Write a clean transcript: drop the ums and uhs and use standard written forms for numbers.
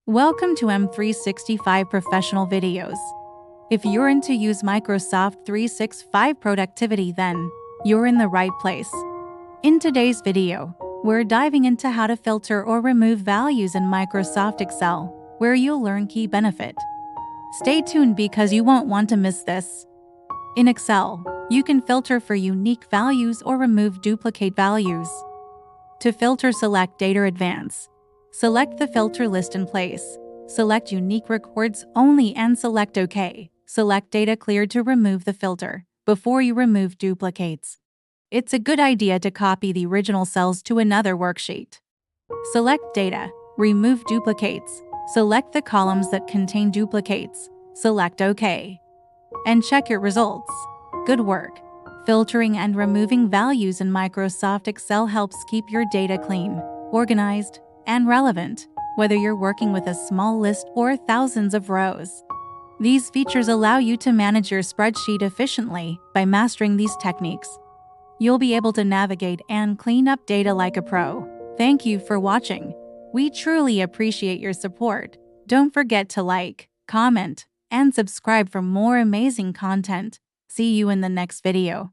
Welcome to M365 Professional Videos. If you're into use Microsoft 365 productivity, then you're in the right place. In today's video, we're diving into how to filter or remove values in Microsoft Excel, where you'll learn key benefit. Stay tuned because you won't want to miss this. In Excel, you can filter for unique values or remove duplicate values. To filter, select Data Advance. Select the filter list in place. Select Unique Records Only and select OK. Select Data Cleared to remove the filter before you remove duplicates. It's a good idea to copy the original cells to another worksheet. Select Data. Remove duplicates. Select the columns that contain duplicates. Select OK. And check your results. Good work! Filtering and removing values in Microsoft Excel helps keep your data clean, organized, and relevant, whether you're working with a small list or thousands of rows. These features allow you to manage your spreadsheet efficiently by mastering these techniques. You'll be able to navigate and clean up data like a pro. Thank you for watching. We truly appreciate your support. Don't forget to like, comment, and subscribe for more amazing content. See you in the next video.